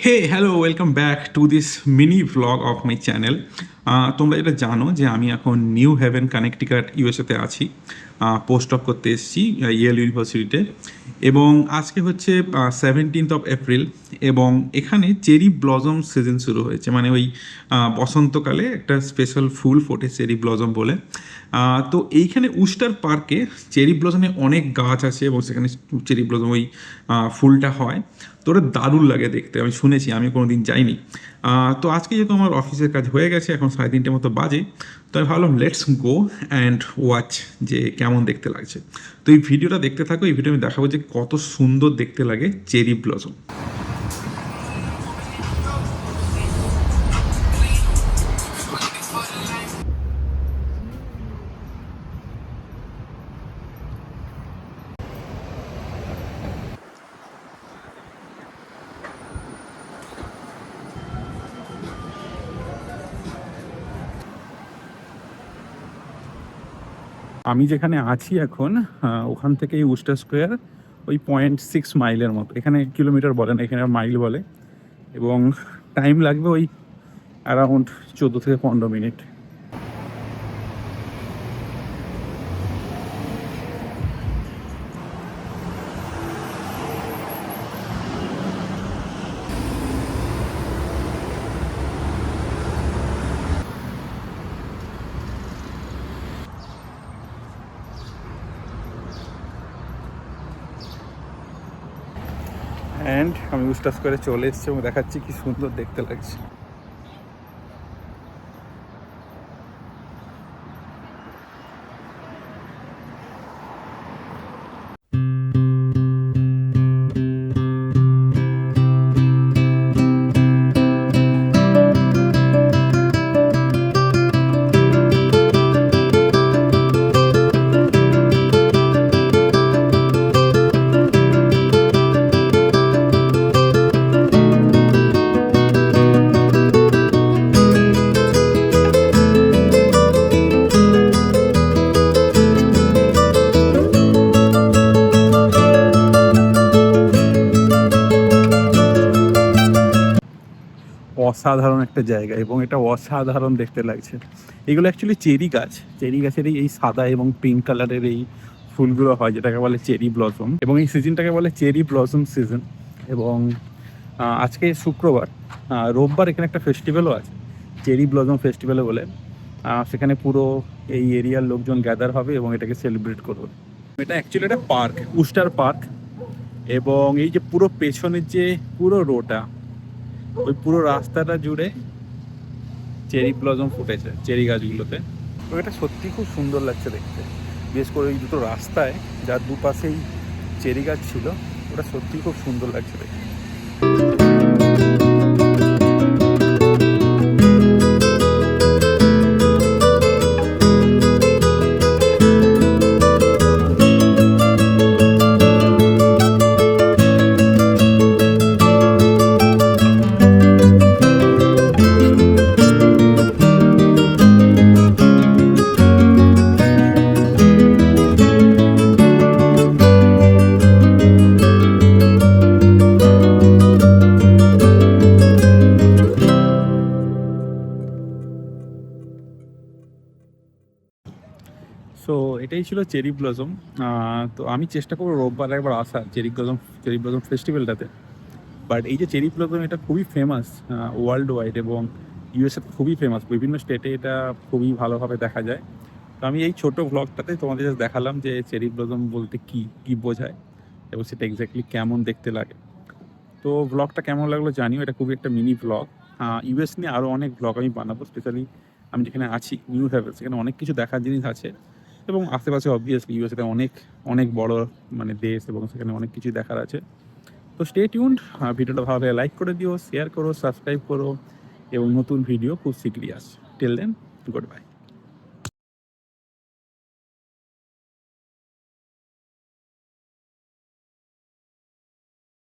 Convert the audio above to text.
Hey hello welcome back to this mini vlog of my channel. তোমরা এটা জানো যে আমি এখন নিউ হেভেন কানেকটিকাট ইউএসএতে আছি, পোস্ট অফ করতে এসেছি ইয়েল ইউনিভার্সিটিতে। এবং আজকে হচ্ছে 17 এপ্রিল এবং এখানে চেরি ব্লজম সিজন শুরু হয়েছে, মানে ওই বসন্তকালে একটা স্পেশাল ফুল ফোটে চেরি ব্লজম বলে। তো এইখানে উস্টার পার্কে চেরি ব্লজমে অনেক গাছ আছে এবং সেখানে চেরি ব্লজম ওই ফুলটা হয়। তো ওটা দারুণ লাগে দেখতে, আমি শুনেছি, আমি কোনো দিন যাইনি। তো আজকে যেহেতু আমার অফিসের কাজ হয়ে গেছে, এখন 3:30 মতো বাজে, তো আমি ভাবলাম লেটস গো অ্যান্ড ওয়াচ যে কেমন দেখতে লাগছে। তো এই ভিডিওটা দেখতে থাকো, এই ভিডিও আমি দেখাবো যে কত সুন্দর দেখতে লাগে চেরি ব্লসম। আমি যেখানে আছি এখন, ওখান থেকে এই উস্টার স্কোয়ার ওই 0.6 মাইলের মতো। এখানে কিলোমিটার বলে না, এখানে মাইল বলে। এবং টাইম লাগবে ওই অ্যারাউন্ড 14 থেকে 15 মিনিট। অ্যান্ড আমি উস্টার স্কোয়ারে চলে এসেছি এবং দেখাচ্ছি কি সুন্দর দেখতে লাগছে। অসাধারণ একটা জায়গা এবং এটা অসাধারণ দেখতে লাগছে। এগুলো অ্যাকচুয়ালি চেরি গাছ, চেরি গাছের এই সাদা এবং পিঙ্ক কালারের এই ফুলগুলো হয়, যেটাকে বলে চেরি ব্লসম, এবং এই সিজনটাকে বলে চেরি ব্লসম সিজন। এবং আজকে শুক্রবার, রোববার এখানে একটা ফেস্টিভ্যালও আছে, চেরি ব্লসম ফেস্টিভ্যালও বলে। সেখানে পুরো এই এরিয়ার লোকজন গ্যাদার হবে এবং এটাকে সেলিব্রেট করবে। এটা অ্যাকচুয়ালি একটা পার্ক, উস্টার পার্ক। এবং এই যে পুরো পেছনের যে পুরো রোটা, ওই পুরো রাস্তাটা জুড়ে চেরি ব্লসম ফুটেছে চেরি গাছগুলোতে। তো এটা সত্যি খুব সুন্দর লাগছে দেখতে, বিশেষ করে ওই দুটো রাস্তায় যার দুপাশেই চেরি গাছ ছিল, ওটা সত্যি খুব সুন্দর লাগছে দেখতে। সো এটাই ছিল চেরি ব্লসম। তো আমি চেষ্টা করবো রোববার একবার আসার চেরি ব্লসম ফেস্টিভ্যালটাতে। বাট এই যে চেরি ব্লসম, এটা খুবই ফেমাস ওয়ার্ল্ড ওয়াইড, এবং ইউএসএ খুবই ফেমাস, বিভিন্ন স্টেটে এটা খুবই ভালোভাবে দেখা যায়। তো আমি এই ছোটো ভ্লগটাতে তোমাদের জাস্ট দেখালাম যে চেরি ব্লসম বলতে কী কী বোঝায় এবং সেটা এক্স্যাক্টলি কেমন দেখতে লাগে। তো ভ্লগটা কেমন লাগলো জানিও, এটা খুবই একটা মিনি ভ্লগ। ইউএস নিয়ে আরও অনেক ভ্লগ আমি বানাবো, স্পেশালি আমি যেখানে আছি নিউ হেভেন, সেখানে অনেক কিছু দেখার জিনিস আছে। এবং আশেপাশে অবভিয়াসলি ইউএসএতে অনেক অনেক বড় মানে দেশ, এবং সেখানে অনেক কিছু দেখার আছে। তো স্টে টিউনড। ভিডিওটা ভালো লাগে লাইক করে দিও, শেয়ার করো, সাবস্ক্রাইব করো, এবং নতুন ভিডিও খুব শীঘ্রই আসছে। Till then, good by.